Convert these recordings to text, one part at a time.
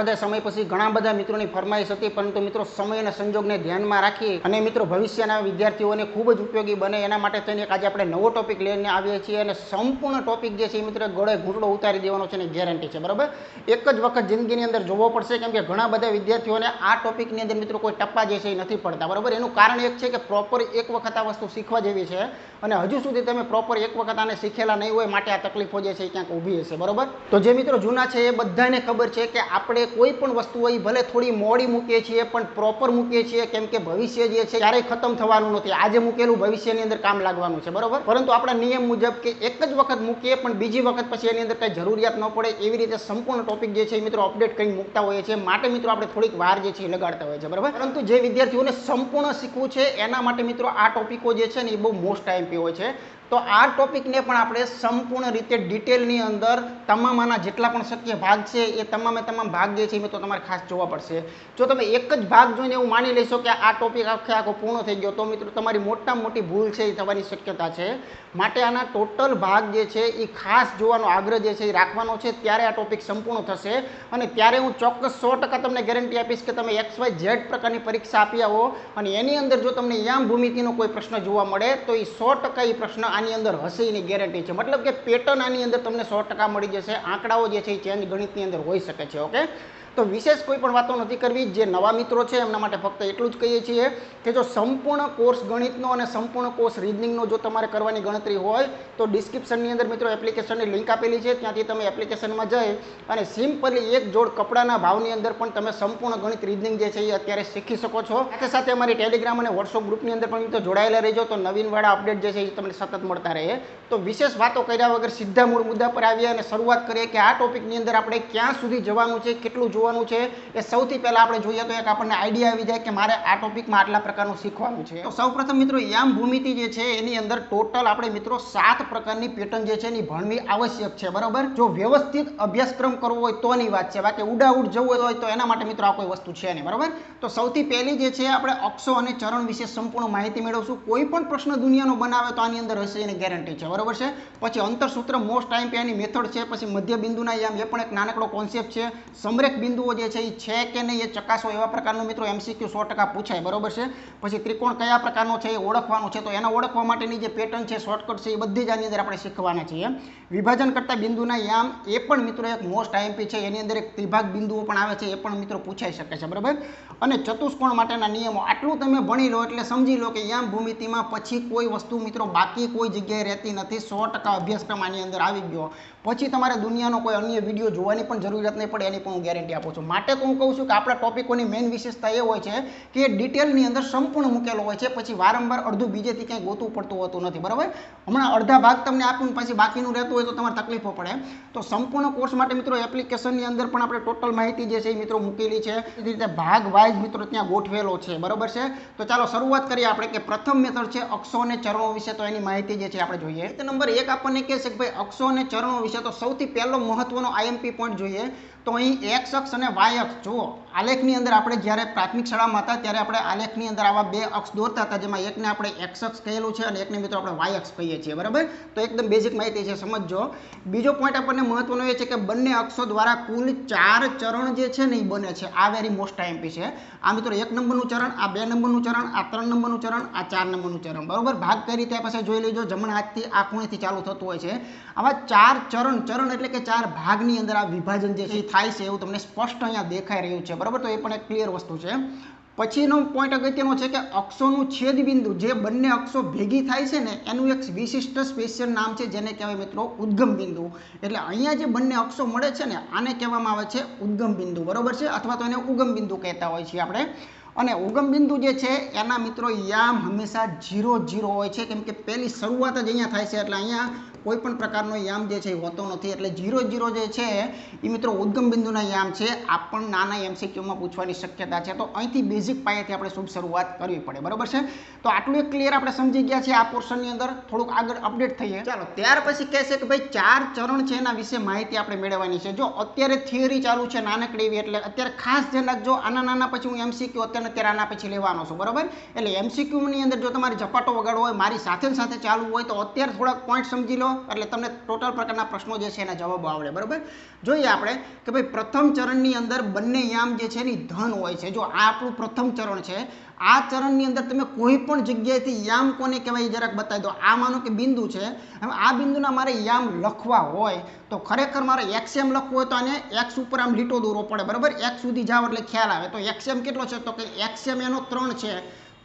બધા સમય પછી ઘણા બધા મિત્રોની ફરમાઈશ હતી, પરંતુ મિત્રો સમય અને સંજોગને ધ્યાનમાં રાખી અને મિત્રો ભવિષ્યના વિદ્યાર્થીઓને ખૂબ જ ઉપયોગી બને એના માટે થઈને આજે આપણે નવો ટોપિક લઈને આવીએ છીએ અને સંપૂર્ણ ટોપિક જે છે એ મિત્રો ગળે ઘૂંટડો ઉતારી દેવાનો છે એની ગેરંટી છે, બરાબર। એક જ વખત જિંદગીની અંદર જોવો પડશે, કેમ કે ઘણા બધા વિદ્યાર્થીઓને આ ટોપિકની અંદર મિત્રો કોઈ ટપ્પા જે છે એ નથી પડતા, બરાબર। એનું કારણ એક છે કે પ્રોપર એક વખત આ વસ્તુ શીખવા જેવી છે અને હજુ સુધી તમે પ્રોપર એક વખત આને શીખેલા નહીં હોય, માટે આ તકલીફો જે છે એ ક્યાંક ઊભી હશે, બરાબર। તો જે મિત્રો જૂના છે એ બધાને ખબર છે કે આપણે કોઈ પણ વસ્તુ હોય ભલે થોડી મોડી મૂકીએ છીએ પણ પ્રોપર મૂકીએ છીએ, કેમ કે ભવિષ્ય જે છે ક્યારેય ખતમ થવાનું નથી। આજે મૂકેલું ભવિષ્યની અંદર કામ લાગવાનું છે, બરાબર। પરંતુ આપણા નિયમ મુજબ કે એક જ વખત મૂકીએ પણ બીજી વખત પછી એની અંદર કઈ જરૂરિયાત ન પડે એવી રીતે સંપૂર્ણ ટોપિક જે છે એ મિત્રો અપડેટ કરીને મૂકતા હોઈએ છીએ, માટે મિત્રો આપણે થોડીક વાર જે છે એ લગાડતા હોઈએ છીએ, બરાબર। પરંતુ જે વિદ્યાર્થીઓને સંપૂર્ણ શીખવું છે એના માટે મિત્રો આ ટોપિકો જે છે ને એ બહુ મોસ્ટ આઈએમપી હોય છે। તો આ ટોપિકને પણ આપણે સંપૂર્ણ રીતે ડિટેલની અંદર તમામના જેટલા પણ શક્ય ભાગ છે એ તમામે તમામ ભાગ જે છે એ મિત્રો તમારે ખાસ જોવા પડશે। જો તમે એક જ ભાગ જોઈને એવું માની લેશો કે આ ટોપિક આખો પૂર્ણ થઈ ગયો તો મિત્રો તમારી મોટામાં મોટી ભૂલ છે એ થવાની શક્યતા છે, માટે આના ટોટલ ભાગ જે છે એ ખાસ જોવાનો આગ્રહ જે છે એ રાખવાનો છે, ત્યારે આ ટોપિક સંપૂર્ણ થશે અને ત્યારે હું ચોક્કસ 100% તમને ગેરંટી આપીશ કે તમે XYZ પ્રકારની પરીક્ષા આપી આવો અને એની અંદર જો તમને યામ ભૂમિતિનો કોઈ પ્રશ્ન જોવા મળે તો એ 100% એ પ્રશ્ન આની અંદર હશે એની ગેરંટી છે, મતલબ કે પેટર્ન આની અંદર તમને 100% મળી જશે। આંકડાઓ જે છે એ ચેન્જ ગણિતની અંદર હોઈ શકે છે, ઓકે। તો વિશેષ કોઈ પણ વાતો નથી કરવી, જે નવા મિત્રો છે એમના માટે ફક્ત એટલું જ કહીએ છીએ કે જો સંપૂર્ણ કોર્સ ગણિતનો અને સંપૂર્ણ કોર્સ રીઝનિંગનો જો તમારે કરવાની ગણતરી હોય તો ડિસ્ક્રિપ્શનની અંદર મિત્રો એપ્લિકેશનની લિંક આપેલી છે, ત્યાંથી તમે એપ્લિકેશનમાં જઈ અને સિમ્પલી એક જોડ કપડાના ભાવની અંદર પણ તમે સંપૂર્ણ ગણિત રીઝનિંગ જે છે એ અત્યારે શીખી શકો છો। સાથે સાથે અમારી ટેલિગ્રામ અને વોટ્સઅપ ગ્રુપની અંદર પણ મિત્રો જોડાયેલા રહેજો, તો નવીનવાળા અપડેટ જે છે એ તમને સતત મળતા રહે। તો વિશેષ વાતો કર્યા વગર સીધા મૂળ મુદ્દા પર આવીએ અને શરૂઆત કરીએ કે આ ટોપિકની અંદર આપણે ક્યાં સુધી જવાનું છે, કેટલું જોવાનું છે એ સૌથી પહેલા આપણે જોઈએ તો એક આપણને આઈડિયા આવી જાય કે મારે આ ટોપિકમાં આટલા પ્રકારનું શીખવાનું છે। તો સૌપ્રથમ મિત્રો યામ ભૂમિતિ જે છે એની અંદર ટોટલ આપણે મિત્રો 7 પ્રકારની પેટર્ન જે છે એની ભણવી આવશ્યક છે, બરાબર। જો વ્યવસ્થિત અભ્યાસક્રમ કરવો હોય તોની વાત છે, બાકી ઉડાઉડ જવું હોય તો એના માટે મિત્રો આ કોઈ વસ્તુ છે નહીં, બરાબર। તો સૌથી પહેલી જે છે આપણે અક્ષો અને ચરણ વિશે સંપૂર્ણ માહિતી મેળવશું। કોઈ પણ પ્રશ્ન દુનિયાનો બનાવે તો આની અંદર હશે એની ગેરંટી છે, બરાબર છે। પછી અંતરસૂત્ર મોસ્ટ ટાઈમ એની મેથડ છે, પછી મધ્ય બિંદુના યામ એ પણ એક નાનકડો કોન્સેપ્ટ છે, સમરેખ બિંદુઓ જે છે છે કે નહીં એ ચકાસો એવા પ્રકારનો મિત્રો MCQ 100% પૂછાય, બરોબર છે। પછી ત્રિકોણ કયા પ્રકારનો છે એ ઓળખવાનો છે, તો એના ઓળખવા માટેની જે પેટર્ન છે શોર્ટકટ છે એ બધી જ આની અંદર આપણે શીખવાના છીએ। વિભાજન કરતા બિંદુના યામ એ પણ મિત્રો એક મોસ્ટ આઈએમપી છે, એની અંદર એક ત્રિભાગ બિંદુઓ પણ આવે છે, એ પણ મિત્રો પૂછાઈ શકે છે, બરાબર। અને ચતુષ્કોણ માટેના નિયમો આટલું તમે ભણી લો એટલે સમજી લો કે યામ ભૂમિતિમાં પછી કોઈ વસ્તુ મિત્રો બાકી કોઈ જગ્યાએ રહેતી નથી, 100% અભ્યાસક્રમ આની અંદર આવી ગયો, પછી તમારે દુનિયાનો કોઈ અન્ય વિડીયો જોવાની પણ જરૂરિયાત નહીં પડે, એની પણ હું ગેરંટી આપું છું। માટે તો હું કહું છું કે આપણા ટોપિકોની મેઇન વિશેષતા એ હોય છે કે ડિટેલની અંદર સંપૂર્ણ મૂકેલો હોય છે, પછી વારંવાર અડધું બીજેથી ક્યાંય ગોતવું પડતું હોતું નથી, બરાબર। હમણાં અડધા ભાગ તમને આપીને પછી બાકીનું રહેતું હોય તો તમારે તકલીફો પડે। તો સંપૂર્ણ કોર્સ માટે મિત્રો એપ્લિકેશનની અંદર પણ આપણે ટોટલ માહિતી જે છે એ મિત્રો મૂકેલી છે, એ રીતે ભાગ વાઇઝ મિત્રો ત્યાં ગોઠવેલો છે, બરાબર છે। તો ચાલો શરૂઆત કરીએ આપણે કે પ્રથમ મેથડ છે અક્ષો અને ચરણો વિશે, તો એની માહિતી જે છે આપણે જોઈએ। તો નંબર 1 આપણને કહે છે કે ભાઈ અક્ષો અને ચરણો વિશે, તો સૌથી પહેલો મહત્વનો આઈએમપી પોઈન્ટ જોઈએ તો અહીં x અક્ષ અને y અક્ષ જુઓ। આલેખની અંદર આપણે જ્યારે પ્રાથમિક શાળામાં હતા ત્યારે આપણે આલેખની અંદર આવા બે અક્ષ દોરતા હતા, જેમાં એકને આપણે x અક્ષ કહેલું છે અને એકને મિત્રો આપણે y અક્ષ કહીએ છીએ, બરાબર। તો એકદમ બેઝિક માહિતી છે, સમજો। બીજો પોઈન્ટ આપણને મહત્વનો એ છે કે બંને અક્ષો દ્વારા કુલ 4 ચરણ જે છે ને એ બને છે, આ વેરી મોસ્ટ આઈએમપી છે। આ મિત્રો 1 નંબરનું ચરણ, આ 2 નંબરનું ચરણ, આ 3 નંબરનું ચરણ, આ 4 નંબરનું ચરણ, બરાબર। ભાગ કઈ રીતે પાસે જોઈ લેજો, જમણા હાથથી આ ખૂણેથી ચાલુ થતું હોય છે। આવા 4 ચરણ, ચરણ એટલે કે 4 ભાગની અંદર આ વિભાજન જે છે થાય છે, એવું તમને સ્પષ્ટ અહીંયા દેખાઈ રહ્યું છે, બરાબર। તો એ પણ એક ક્લિયર વસ્તુ છે। પછીનો પોઈન્ટ અગત્યનો છે કે અક્ષોનું છેદ બિંદુ, જે બંને અક્ષો ભેગી થાય છે ને એનું એક વિશિષ્ટ સ્પેશિયલ નામ છે, જેને કહેવાય મિત્રો ઉદ્ગમ બિંદુ। એટલે અહીંયા જે બંને અક્ષો મળે છે ને આને કહેવામાં આવે છે ઉદ્ગમ બિંદુ, બરાબર છે, અથવા તો એને ઉગમ બિંદુ કહેતા હોય છીએ આપણે। અને ઉગમ બિંદુ જે છે એના મિત્રો યામ હંમેશા 0 0 હોય છે, કેમ કે પહેલી શરૂઆત જ અહીંયા થાય છે, એટલે અહીંયા કોઈ પણ પ્રકારનો યામ જે છે એ હોતો નથી, એટલે 0 0 જે છે એ મિત્રો ઉદ્ગમ બિંદુના યામ છે। આ પણ નાના MCQમાં પૂછવાની શક્યતા છે, તો અહીંથી બેઝિક પાયેથી આપણે શુભ શરૂઆત કરવી પડે, બરાબર છે। તો આટલું એક ક્લિયર આપણે સમજી ગયા છે આ પોર્શનની અંદર, થોડુંક આગળ અપડેટ થઈએ। ચાલો ત્યાર પછી કહેશે કે ભાઈ 4 ચરણ છે એના વિશે માહિતી આપણે મેળવવાની છે। જો અત્યારે થિયરી ચાલુ છે નાનકડી એવી, એટલે અત્યારે ખાસ ધ્યાન રાખજો, આના નાના પછી હું MCQ અત્યારે આના પછી લેવાનો છું, બરાબર। એટલે MCQ ની અંદર જો તમારે ઝપાટો વગાડવો હોય, મારી સાથે ચાલુ હોય તો અત્યારે થોડાક પોઈન્ટ સમજી લો, એટલે તમને ટોટલ પ્રકારના પ્રશ્નો જે છે એના જવાબો આવડે, બરાબર. જોઈએ આપણે કે ભાઈ પ્રથમ ચરણની અંદર બંને યામ જે છે એની ધન હોય છે. જો આ આપણું પ્રથમ ચરણ છે. આ ચરણની અંદર તમે કોઈ પણ જગ્યાએથી યામ કોને કહેવાય એ જરાક બતાવી દો. આ માનો કે બિંદુ છે. હવે આ બિંદુના મારે યામ લખવા હોય તો ખરેખર મારે એક્સએમ લખવું હોય તો આને એક્સ ઉપર આમ લીટો દોરવો પડે, બરાબર. એક્સ સુધી જાવ એટલે ખ્યાલ આવે. તો એક્સએમ કેટલો છે તો કે એક્સએમ એનો 3 છે.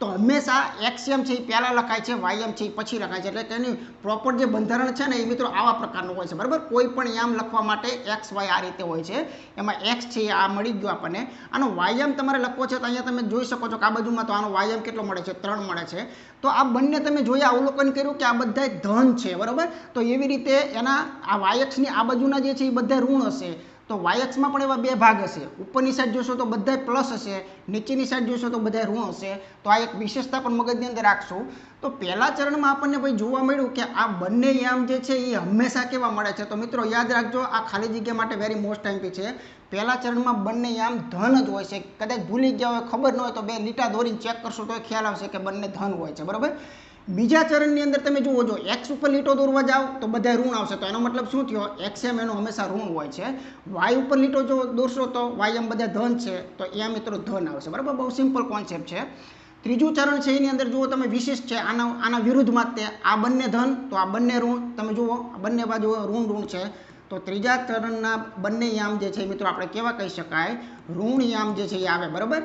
તો હંમેશા એક્સએમ છે એ પહેલાં લખાય છે, વાયએમ છે એ પછી લખાય છે. એટલે કે એની પ્રોપર જે બંધારણ છે ને એ મિત્રો આવા પ્રકારનું હોય છે, બરાબર. કોઈ પણ યામ લખવા માટે એક્સ વાય આ રીતે હોય છે. એમાં એક્સ છે આ મળી ગયો આપણને. આનો વાયએમ તમારે લખવો છે તો અહીંયા તમે જોઈ શકો છો કે આ બાજુમાં તો આનો વાયએમ કેટલો મળે છે, 3 મળે છે. તો આ બંને તમે જોયા, અવલોકન કર્યું કે આ બધા ધન છે, બરાબર. તો એવી રીતે એના આ વાયએક્સની આ બાજુના જે છે એ બધા ઋણ હશે. તો વાયએક્સમાં પણ એવા 2 ભાગ હશે. ઉપરની સાઈડ જોશો તો બધા પ્લસ હશે, નીચેની સાઈડ જોશો તો બધા ઋણ હશે. તો આ એક વિશેષતા પણ મગજની અંદર રાખશું. તો પહેલા ચરણમાં આપણને ભાઈ જોવા મળ્યું કે આ બંને યામ જે છે એ હંમેશા કેવા મળે છે. તો મિત્રો યાદ રાખજો, આ ખાલી જગ્યા માટે વેરી મોસ્ટ ટાઈમ છે. પહેલા ચરણમાં બંને યામ ધન જ હોય છે. કદાચ ભૂલી ગયા હોય, ખબર ન હોય તો 2 લીટા દોરીને ચેક કરશો તો ખ્યાલ આવશે કે બંને ધન હોય છે, બરાબર. બીજા ચરણની અંદર તમે જુઓ, જો એક્સ ઉપર લીટો દોરવા જાઓ તો બધા ઋણ આવશે. તો એનો મતલબ શું થયો, એક્સએમ એનો હંમેશા ઋણ હોય છે. વાય ઉપર લીટો જો દોરશો તો વાયએમ બધા ધન છે, તો એ મિત્રો ધન આવશે, બરાબર. બહુ સિમ્પલ કોન્સેપ્ટ છે. ત્રીજું ચરણ છે એની અંદર જુઓ તમે વિશિષ્ટ છે. આના વિરુદ્ધમાં તે આ બંને ધન તો આ બંને ઋણ. તમે જુઓ આ બંને બાજુ ઋણ છે. તો ત્રીજા ચરણના બંને યામ જે છે મિત્રો આપણે કેવા કહી શકાય, ઋણ યામ જે છે એ આવે, બરાબર.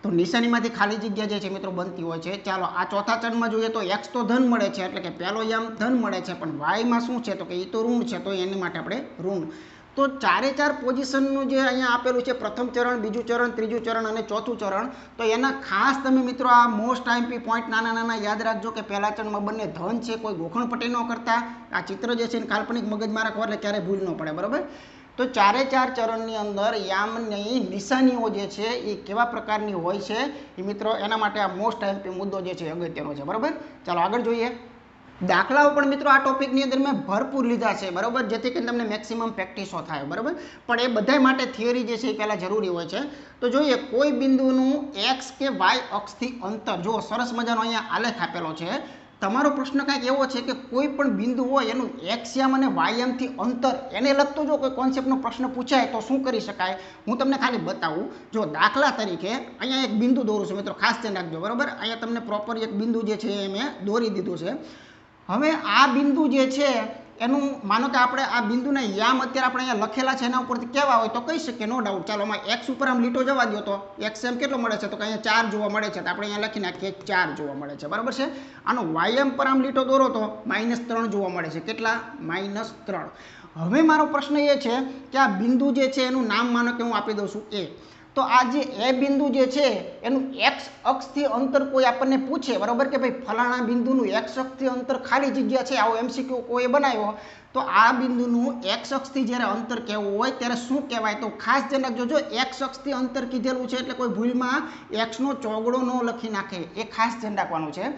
તો નિશાનીમાંથી ખાલી જગ્યા જે છે મિત્રો બનતી હોય છે. ચાલો આ ચોથા ચરણમાં જોઈએ તો એક્સ તો ધન મળે છે, એટલે કે પહેલો યામ ધન મળે છે, પણ વાયમાં શું છે તો કે એ તો ઋણ છે. તો એની માટે આપણે ઋણ. તો 4 પોઝિશનનું જે અહીંયા આપેલું છે, પ્રથમ ચરણ, બીજું ચરણ, ત્રીજું ચરણ અને ચોથું ચરણ. તો એના ખાસ તમે મિત્રો આ મોસ્ટ આઈએમપી પોઈન્ટ નાના યાદ રાખજો કે પહેલા ચરણમાં બંને ધન છે. કોઈ ગોખણપટ્ટી ન કરતા. આ ચિત્ર જે છે કાલ્પનિક મગજમાં રાખવા એટલે ક્યારેય ભૂલ ન પડે, બરાબર. તો 4 ચરણની અંદર યામની નિશાનીઓ જે છે એ કેવા પ્રકારની હોય છે એ મિત્રો એના માટે આ મોસ્ટ આઈએમપી મુદ્દો જે છે અગત્યનો છે, બરાબર. ચાલો આગળ જોઈએ. દાખલાઓ પણ મિત્રો આ ટોપિકની અંદર મેં ભરપૂર લીધા છે, બરાબર, જેથી કરીને તમને મેક્સિમમ પ્રેક્ટિસો થાય, બરાબર. પણ એ બધા માટે થિયરી જે છે એ પહેલાં જરૂરી હોય છે. તો જોઈએ કોઈ બિંદુનું એક્સ કે વાય અક્ષથી અંતર. જો સરસ મજાનો અહીંયા આલેખ આપેલો છે. તમારો પ્રશ્ન કંઈક એવો છે કે કોઈ પણ બિંદુ હોય એનું એક્સયામ અને વાયયામથી અંતર, એને લગતો જો કોઈ કોન્સેપ્ટનો પ્રશ્ન પૂછાય તો શું કરી શકાય, હું તમને ખાલી બતાવું. જો દાખલા તરીકે અહીંયા એક બિંદુ દોરું છું મિત્રો, ખાસ ધ્યાન રાખજો, બરાબર. અહીંયા તમને પ્રોપર એક બિંદુ જે છે એ મેં દોરી દીધું છે. હવે આ બિંદુ જે છે એનું માનો કે આપણે આ બિંદુના યામ અત્યારે આપણે અહીંયા લખેલા છે એના ઉપરથી કેવા હોય તો કહી શકીએ, નો ડાઉટ. ચાલો આમાં એક્સ ઉપર આમ લીટો જવા દો તો એક્સએમ કેટલો મળે છે તો કે અહીંયા 4 જોવા મળે છે. તો આપણે અહીંયા લખી નાખીએ 4 જોવા મળે છે, બરાબર છે. આનો વાયએમ પર આમ લીટો દોરો તો -3 જોવા મળે છે. કેટલા? -3. હવે મારો પ્રશ્ન એ છે કે આ બિંદુ જે છે એનું નામ માનો કે હું આપી દઉં છું એ. તો આ જે એ બિંદુ જે છે એનું એક્સ અક્ષથી અંતર કોઈ આપણને પૂછે, બરાબર, કે ભાઈ ફલાણા બિંદુનું એક્સ અક્ષથી અંતર ખાલી જગ્યા છે, આવો એમસીક્યુ કોઈ બનાવ્યો, તો આ બિંદુનું એક્સ અક્ષથી જ્યારે અંતર કહેવું હોય ત્યારે શું કહેવાય? તો ખાસ ધ્યાન રાખજો, જો એક્સ અક્ષથી અંતર કીધેલું છે એટલે કોઈ ભૂલમાં એક્સનો ચોગડો ન લખી નાખે, એ ખાસ ધ્યાન રાખવાનું છે.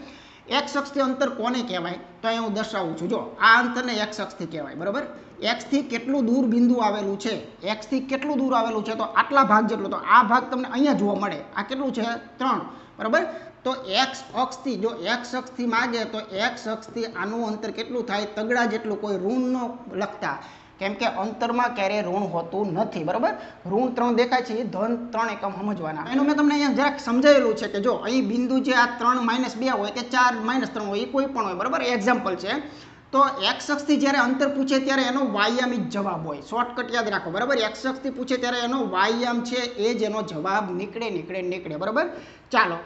એક્સ અક્ષથી અંતર કોને કહેવાય તો અહીંયા હું દર્શાવું છું. જો આ અંતરને એક્સ અક્ષથી કહેવાય, બરાબર. એક્સથી કેટલું દૂર બિંદુ આવેલું છે, એક્સથી કેટલું દૂર આવેલું છે તો આટલા ભાગ જેટલું. તો આ ભાગ તમને અહીંયા જોવા મળે, આ કેટલું છે 3, બરાબર. તો એક્સ અક્ષથી, જો એક્સ અક્ષથી માગે તો એક્સ અક્ષથી આનું અંતર કેટલું થાય? તગડા જેટલું. કોઈ ઋણ ન લખતા, કેમ કે અંતરમાં ક્યારેય ઋણ હોતું નથી, બરાબર. ઋણ 3 દેખાય છે, ધન 3 એકમ સમજવાના. એનું મેં તમને અહીંયા જરાક સમજાવેલું છે કે જો અહીં બિંદુ જે આ 3 -2 હોય કે 4 -3 હોય, એ કોઈ પણ હોય, બરાબર. એક્ઝામ્પલ છે. તો એક્સ અક્ષથી જ્યારે અંતર પૂછે ત્યારે એનો વાયયામી જવાબ હોય. શોર્ટકટ યાદ રાખો, બરાબર. એક્સ અક્ષથી પૂછે ત્યારે એનો વાયયામ છે એ જ એનો જવાબ નીકળે, બરાબર. ચાલો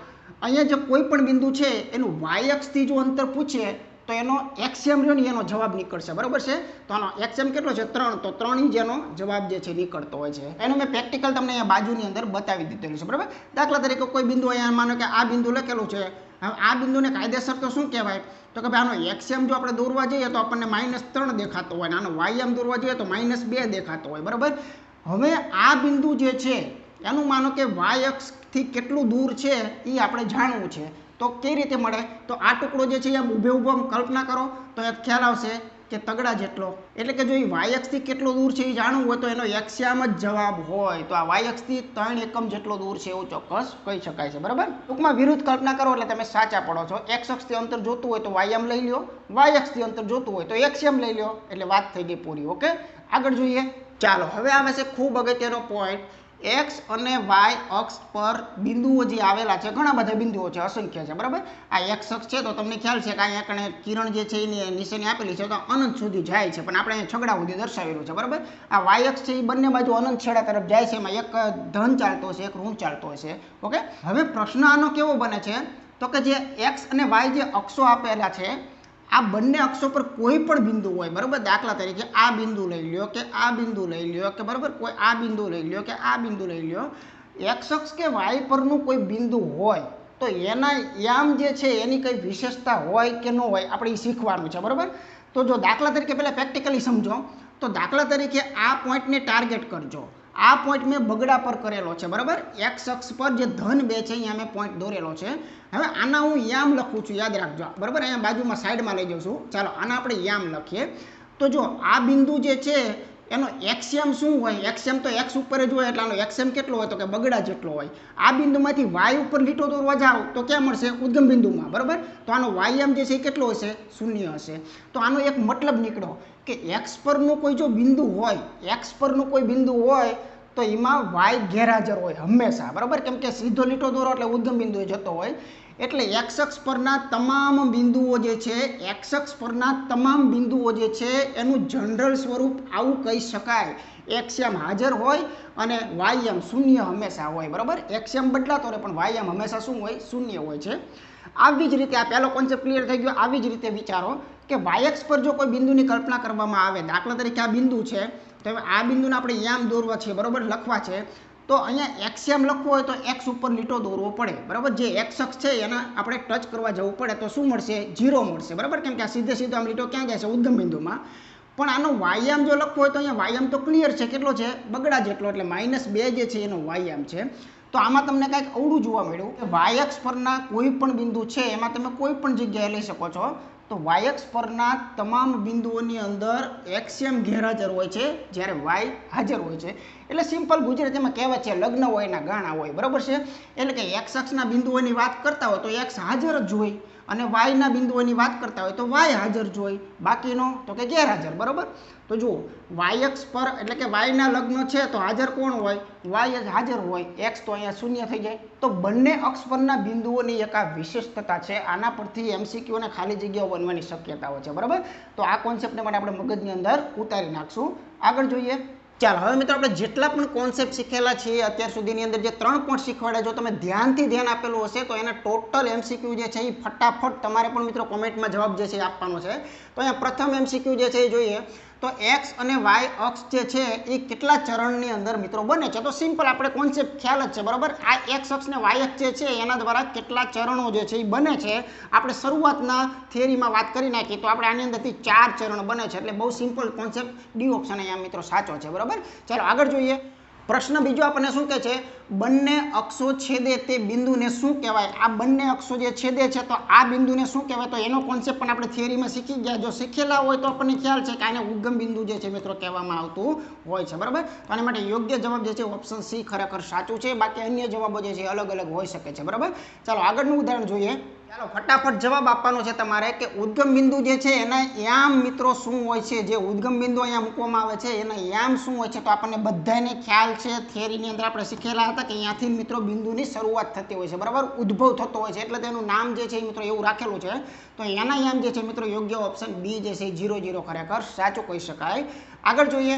અહીંયા જે કોઈ પણ બિંદુ છે એનું વાય અક્ષથી જો અંતર પૂછે તો એનો એક્સએમ રહ્યો ને એનો જવાબ નીકળશે, બરાબર છે. તો આનો એક્સએમ કેટલો છે? 3. તો 3 જ એનો જવાબ જે છે નીકળતો હોય છે. એનું મેં પ્રેક્ટિકલ તમને અહીંયા બાજુની અંદર બતાવી દીધેલું છે, બરાબર. દાખલા તરીકે કોઈ બિંદુ અહીંયા માનો કે આ બિંદુ લખેલું છે. હવે આ બિંદુને કાયદેસર તો શું કહેવાય તો કે ભાઈ આનો એક્સએમ જો આપણે દોરવા જઈએ તો આપણને -3 દેખાતો હોય, અને આનો વાયએમ દોરવા જઈએ તો -2 દેખાતો હોય, બરાબર. હવે આ બિંદુ જે છે એનું માનો કે વાય અક્ષથી કેટલું દૂર છે એ આપણે જાણવું છે. તો કઈ રીતે મળે? તો આ ટુકડો જે છે એમ ઊભે ઊભો કલ્પના કરો તો એક ખ્યાલ આવશે કે તગડા જેટલો, એટલે કે જો એ વાય અક્ષથી કેટલો દૂર છે એ જાણવું હોય તો એનો એક્સયામ જ જવાબ હોય તો આ વાય અક્ષથી 3 એકમ જેટલો દૂર છે એવું ચોક્કસ કહી શકાય છે, બરાબર. ટૂંકમાં વિરુદ્ધ કલ્પના કરો એટલે તમે સાચા પડો છો. એક્સ અક્ષથી અંતર જોતું હોય તો વાયમ લઈ લો, વાય અક્ષથી અંતર જોતું હોય તો એક્સયામ લઈ લો, એટલે વાત થઈ ગઈ પૂરી. ઓકે, આગળ જોઈએ. ચાલો હવે આવે છે ખૂબ અગત્યનો પોઈન્ટ. એક્સ અને વાય અક્ષ પર બિંદુઓ જે આવેલા છે, ઘણા બધા બિંદુઓ છે, અસંખ્ય છે, બરાબર. આ એક્સ અક્ષ છે તો તમને ખ્યાલ છે કે અહીંયા કણે કિરણ જે છે એની નિશાની આપેલી છે તો અનંત સુધી જાય છે, પણ આપણે અહીંયા છગડા સુધી દર્શાવેલું છે, બરાબર. આ વાય અક્ષ છે એ બંને બાજુ અનંત છેડા તરફ જાય છે, એમાં એક ધન ચાલતો હશે, એક ઋણ ચાલતો હશે. ઓકે, હવે પ્રશ્ન આનો કેવો બને છે તો કે જે એક્સ અને વાય જે અક્ષો આપેલા છે આ બંને અક્ષો પર કોઈ પણ બિંદુ હોય, બરાબર. દાખલા તરીકે આ બિંદુ લઈ લ્યો કે આ બિંદુ લઈ લ્યો કે બરાબર, કોઈ આ બિંદુ લઈ લ્યો કે આ બિંદુ લઈ લ્યો, એક્સ અક્ષ કે વાય પરનું કોઈ બિંદુ હોય તો એના યામ જે છે એની કઈ વિશેષતા હોય કે ન હોય આપણે એ શીખવાનું છે, બરાબર. તો જો દાખલા તરીકે પહેલાં પ્રેક્ટિકલી સમજો તો દાખલા તરીકે આ પોઈન્ટને ટાર્ગેટ કરજો. આ પોઈન્ટ મેં બગડા પર કરેલો છે, બરાબર. એક્સ અક્ષ પર જે ધન 2 છે અહીંયા મેં પોઈન્ટ દોરેલો છે. હવે આના હું યામ લખું છું, યાદ રાખજો, બરાબર. અહીંયા બાજુમાં સાઈડમાં લઈ જાઉં છું. ચાલો આના આપણે યામ લખીએ. તો જો આ બિંદુ જે છે એનો એક્સયામ શું હોય? એક્સયામ તો એક્સ ઉપર જ હોય એટલે આનો એક્સયામ કેટલો હોય તો કે બગડા જેટલો હોય. આ બિંદુમાંથી વાય ઉપર લીટો દોરવા જાઓ તો ક્યાં મળશે? ઉદ્ગમ બિંદુમાં, બરાબર. તો આનો વાયયામ જે છે એ કેટલો હશે? 0 હશે. તો આનો એક મતલબ નીકળો કે એક્સ પરનું કોઈ જો બિંદુ હોય, એક્સ પરનું કોઈ બિંદુ હોય તો એમાં વાય ગેરહાજર હોય હંમેશા, બરાબર. કેમ કે સીધો લીટો દોરો એટલે ઉદ્ગમ બિંદુએ જતો હોય. એટલે એક્સ અક્ષ પરના તમામ બિંદુઓ જે છે, એક્સ અક્ષ પરના તમામ બિંદુઓ જે છે એનું જનરલ સ્વરૂપ આવું કહી શકાય. એક્સયામ હાજર હોય અને વાયયામ 0 હંમેશા હોય, બરાબર. એક્સયામ બદલાતો રહે પણ વાયયામ હંમેશા શું હોય? 0 હોય છે. આવી જ રીતે આ પહેલો કોન્સેપ્ટ ક્લિયર થઈ ગયો. આવી જ રીતે વિચારો કે વાય અક્ષ પર જો કોઈ બિંદુની કલ્પના કરવામાં આવે, દાખલા તરીકે આ બિંદુ છે તો હવે આ બિંદુને આપણે યામ દોરવા છે, બરાબર, લખવા છે. તો અહીંયા એક્સયામ લખવો હોય તો એક્સ ઉપર લીટો દોરવો પડે, બરાબર. જે એક્સ અક્ષ છે એના આપણે ટચ કરવા જવું પડે તો શું મળશે? 0 મળશે, બરાબર. કેમ કે આ સીધે સીધો આમ લીટો ક્યાં જાય છે? ઉદ્ગમ બિંદુમાં. પણ આનો વાયયામ જો લખવો હોય તો અહીંયા વાયયામ તો ક્લિયર છે, કેટલો છે? બગડા જેટલો, એટલે -2 જે છે એનો વાયયામ છે. તો આમાં તમને કંઈક અવળું જોવા મળ્યું કે વાય અક્ષ પરના કોઈ પણ બિંદુ છે એમાં તમે કોઈ પણ જગ્યાએ લઈ શકો છો. તો વાય અક્ષ પરના તમામ બિંદુઓની અંદર એક્સયામ ગેરહાજર હોય છે જ્યારે વાય હાજર હોય છે. એટલે સિમ્પલ ગુજરાતીમાં કહેવાય છે લગ્ન હોય ના ગાણા હોય, બરાબર છે. એટલે કે એક્સ અક્ષના બિંદુઓની વાત કરતા હોય તો એક્સ હાજર જ હોય અને વાયના બિંદુઓની વાત કરતા હોય તો વાય હાજર જ હોય, બાકીનો તો કે ગેરહાજર, બરાબર. તો જુઓ વાય અક્ષ પર એટલે કે વાયના લગ્ન છે તો હાજર કોણ હોય? વાય જ હાજર હોય. એક્સ તો અહીંયા 0 થઈ જાય. તો બંને અક્ષ પરના બિંદુઓની એક આ વિશેષતા છે. આના પરથી એમસીક્યુ અને ખાલી જગ્યાઓ બનવાની શક્યતાઓ છે, બરાબર. તો આ કોન્સેપ્ટને માટે આપણે મગજની અંદર ઉતારી નાખશું. આગળ જોઈએ. ચાલો હવે મિત્રો આપણે જેટલા પણ કોન્સેપ્ટ શીખેલા છીએ અત્યાર સુધીની અંદર જે 3 પોઈન્ટ શીખવાડ્યા, જો તમે ધ્યાનથી ધ્યાન આપેલું હશે તો એના ટોટલ એમસીક્યુ જે છે એ ફટાફટ તમારે પણ મિત્રો કોમેન્ટમાં જવાબ જે છે એ આપવાનો છે. તો અહીંયા પ્રથમ એમસીક્યુ જે છે એ જોઈએ તો એક્સ અને વાય અક્ષ જે છે એ કેટલા ચરણની અંદર મિત્રો બને છે? તો સિમ્પલ આપણે કોન્સેપ્ટ ખ્યાલ જ છે, બરાબર. આ એક્સ અક્ષ ને વાય અક્ષ જે છે એના દ્વારા કેટલા ચરણો જે છે એ બને છે આપણે શરૂઆતના થિયરીમાં વાત કરી નાખી તો આપણે આની અંદરથી 4 ચરણ બને છે. એટલે બહુ સિમ્પલ કોન્સેપ્ટ, ડી ઓપ્શન અહીંયા મિત્રો સાચો છે, બરાબર. ચાલો આગળ જોઈએ. પ્રશ્ન બીજો આપણને શું કહે છે? બંને અક્ષો છેદે તે બિંદુને શું કહેવાય? આ બંને અક્ષો જે છેદે છે તો આ બિંદુને શું કહેવાય? તો એનો કોન્સેપ્ટ પણ આપણે થિયરીમાં શીખી ગયા. જો શીખેલા હોય તો આપણને ખ્યાલ છે કે આને ઉદ્ગમ બિંદુ જે છે મિત્રો કહેવામાં આવતું હોય છે, બરાબર. તો આના માટે યોગ્ય જવાબ જે છે ઓપ્શન સી ખરેખર સાચું છે. બાકી અન્ય જવાબો જે છે અલગ અલગ હોઈ શકે છે, બરાબર. ચાલો આગળનું ઉદાહરણ જોઈએ. ચાલો ફટાફટ જવાબ આપવાનો છે તમારે કે ઉદ્ગમ બિંદુ જે છે એના યામ મિત્રો શું હોય છે? જે ઉદ્ગમ બિંદુ અહીંયા મૂકવામાં આવે છે એના યામ શું હોય છે? તો આપણને બધાને ખ્યાલ છે, થિયરીની અંદર આપણે શીખેલા હતા કે અહીંયાથી મિત્રો બિંદુની શરૂઆત થતી હોય છે, બરાબર, ઉદ્ભવ થતો હોય છે. એટલે તેનું નામ જે છે એ મિત્રો એવું રાખેલું છે. તો એના યામ જે છે મિત્રો યોગ્ય ઓપ્શન બી જે છે 0 0 ખરેખર સાચું કહી શકાય. આગળ જોઈએ.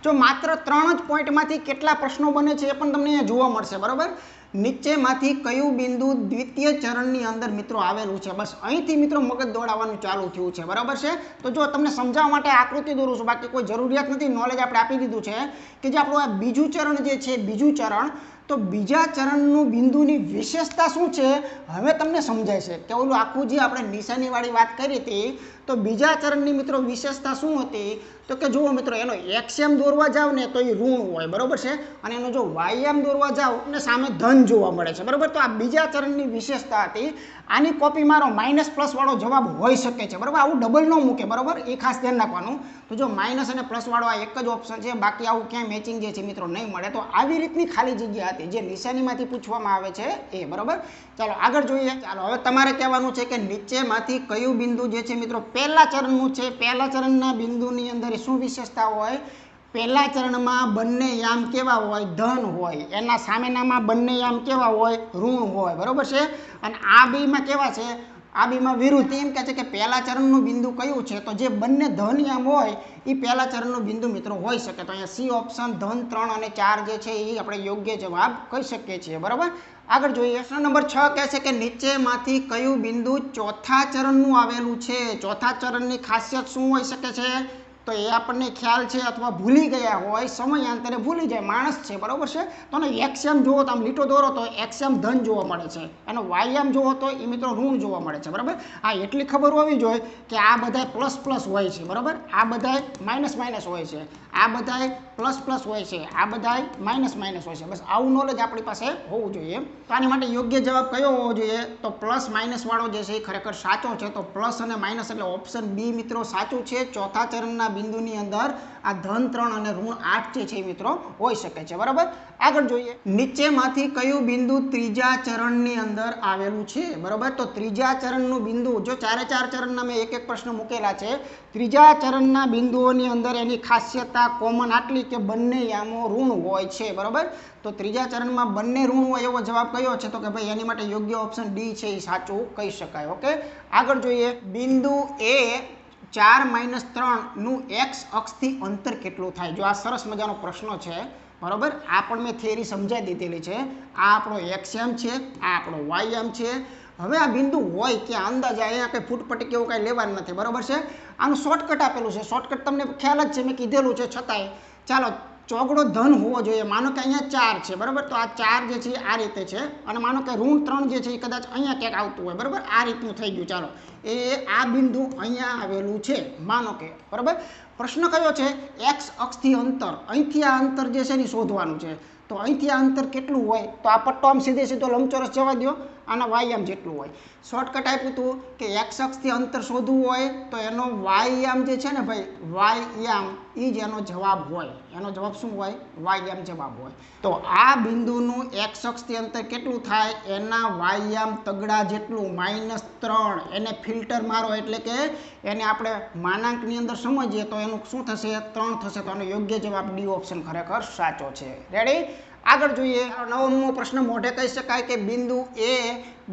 જો માત્ર 3 જ પોઈન્ટમાંથી કેટલા પ્રશ્નો બને છે એ પણ તમને અહીંયા જોવા મળશે, બરાબર. નીચેમાંથી કયું બિંદુ દ્વિતીય ચરણની અંદર મિત્રો આવેલું છે? બસ અહીંથી મિત્રો મગજ દોડાવવાનું ચાલુ થયું છે, બરાબર છે. તો જો તમને સમજાવવા માટે આકૃતિ દોરું છું, બાકી કોઈ જરૂરિયાત નથી, નોલેજ આપણે આપી દીધું છે કે જે આપણું આ બીજું ચરણ જે છે, બીજું ચરણ, તો બીજા ચરણનું બિંદુની વિશેષતા શું છે હવે તમને સમજાય છે કે ઓલું આખું જે આપણે નિશાનીવાળી વાત કરી હતી તો બીજા ચરણની મિત્રો વિશેષતા શું હતી? તો કે જુઓ મિત્રો, એનો એક્સએમ દોરવા જાવ ને તો એ ઋણ હોય, બરોબર છે, અને એનો જો વાયએમ દોરવા જાવ ને સામે ધન જોવા મળે છે, બરોબર. તો આ બીજા ચરણની વિશેષતા હતી. આની કોપી મારો માઇનસ પ્લસ વાળો જવાબ હોઈ શકે છે, બરોબર. આવું ડબલ ન મૂકે, બરોબર, એ ખાસ ધ્યાન રાખવાનું. તો જો માઇનસ અને પ્લસ વાળો આ એક જ ઓપ્શન છે, બાકી આવું ક્યાંય મેચિંગ જે છે મિત્રો નહીં મળે. તો આવી રીતની ખાલી જગ્યા હતી જે નિશાનીમાંથી પૂછવામાં આવે છે એ, બરોબર. ચાલો આગળ જોઈએ. ચાલો હવે તમારે કહેવાનું છે કે નીચેમાંથી કયું બિંદુ જે છે મિત્રો પહેલા ચરણનું છે. પહેલા ચરણના બિંદુની અંદર શું વિશેષતા હોય? પહેલા ચરણમાં બંને યામ કેવા હોય? ધન હોય. એના સામેનામાં બંને યામ કેવા હોય? ઋણ હોય, બરોબર છે. અને આ બેમાં કેવા છે? આ બેમાં વિરુદ્ધ. એમ કહે છે કે પહેલા ચરણનું બિંદુ કયું છે? તો જે બંને ધન યામ હોય એ પહેલા ચરણનું બિંદુ મિત્રો હોઈ શકે. તો અહીંયા સી ઓપ્શન ધન 3 અને 4 જે છે એ આપણે યોગ્ય જવાબ કહી શકીએ છીએ, બરાબર. આગળ જોઈએ. પ્રશ્ન નંબર 6 કહે છે કે નીચેમાંથી કયું બિંદુ ચોથા ચરણનું આવેલું છે? ચોથા ચરણની ખાસિયત શું હોઈ શકે છે? તો એ આપણને ખ્યાલ છે અથવા ભૂલી ગયા હોય, સમયાંતરે ભૂલી જાય, માણસ છે, બરોબર છે. તો એનો એક્સએમ જુઓ તો આમ લીટો દોરો તો એક્સએમ ધન જોવા મળે છે, એનો વાયએમ જુઓ તો એ મિત્રો ઋણ જોવા મળે છે, બરાબર. આ એટલી ખબર હોવી જોઈએ કે આ બધા પ્લસ પ્લસ હોય છે, બરાબર. આ બધા માઇનસ માઇનસ હોય છે, આ બધા પ્લસ પ્લસ હોય છે, આ બધા માઇનસ માઇનસ હોય છે. બસ આવું નોલેજ આપણી પાસે હોવું જોઈએ. તો આની માટે યોગ્ય જવાબ કયો હોવો જોઈએ? તો પ્લસ માઇનસ વાળો જે છે એ ખરેખર સાચો છે. તો પ્લસ અને માઇનસ એટલે ઓપ્શન બી મિત્રો સાચું છે. ચોથા ચરણના બિંદુની અંદર આ ધન 3 અને ઋણ 8 જે છે મિત્રો હોઈ શકે છે, બરાબર. આગળ જોઈએ. નીચેમાંથી કયું બિંદુ ત્રીજા ચરણની અંદર આવેલું છે? બરાબર. તો ત્રીજા ચરણનું બિંદુ, જો ચારે ચાર ચરણના મેં એક એક પ્રશ્ન મૂકેલા છે. ત્રીજા ચરણના બિંદુઓની અંદર એની ખાસિયતા કોમન આટલી કે બંને યામો ઋણ હોય છે, બરાબર. તો ત્રીજા ચરણમાં બંને ઋણ હોય એવો જવાબ કયો છે? તો કે ભાઈ એની માટે યોગ્ય ઓપ્શન ડી છે એ સાચું કહી શકાય. ઓકે, આગળ જોઈએ. બિંદુ એ 4 - 3 નું એક્સ અક્ષથી અંતર કેટલું થાય? જો આ સરસ મજાનો પ્રશ્ન છે, બરાબર. આ પણ મેં થિયરી સમજાવી દીધેલી છે. આ આપણો એક્સએમ છે, આ આપણો વાયએમ છે. હવે આ બિંદુ હોય કે અંદાજે અહીંયા કંઈ ફૂટપટ્ટી કેવું કાંઈ લેવાનું નથી, બરાબર છે. આનું શોર્ટકટ આપેલું છે. શોર્ટકટ તમને ખ્યાલ જ છે, મેં કીધેલું છે, છતાંય ચાલો ચોગડો ધન હોવો જોઈએ. માનો કે અહીંયા 4 છે, બરાબર. તો આ 4 જે છે આ રીતે છે, અને માનો કે ઋણ 3 જે છે એ કદાચ અહીંયા ક્યાંક આવતું હોય, બરાબર. આ રીતનું થઈ ગયું. ચાલો એ આ બિંદુ અહીંયા આવેલું છે, માનો કે, બરાબર. પ્રશ્ન કયો છે? એક્સ અક્ષથી અંતર. અહીંથી આ અંતર જે છે એ શોધવાનું છે. તો અહીંથી આ અંતર કેટલું હોય? તો આ પટ્ટો આમ સીધે સીધો લંબચોરસ જવા દો, આના વાયયામ જેટલું હોય. શોર્ટકટ આપ્યું હતું કે એક્સ અક્ષથી અંતર શોધવું હોય તો એનો વાયયામ જે છે ને ભાઈ, વાયયામ એ જ એનો જવાબ હોય. એનો જવાબ શું હોય? વાયયામ જવાબ હોય. તો આ બિંદુનું એક્સ અક્ષથી અંતર કેટલું થાય? એના વાયયામ તગડા જેટલું, -3. એને ફિલ્ટર મારો એટલે કે એને આપણે માનાંકની અંદર સમજીએ તો એનું શું થશે? 3 થશે. તો એનો યોગ્ય જવાબ ડી ઓપ્શન ખરેખર સાચો છે. રેડી? આગળ જોઈએ. 9મો પ્રશ્ન મોઢે કહી શકાય કે બિંદુ એ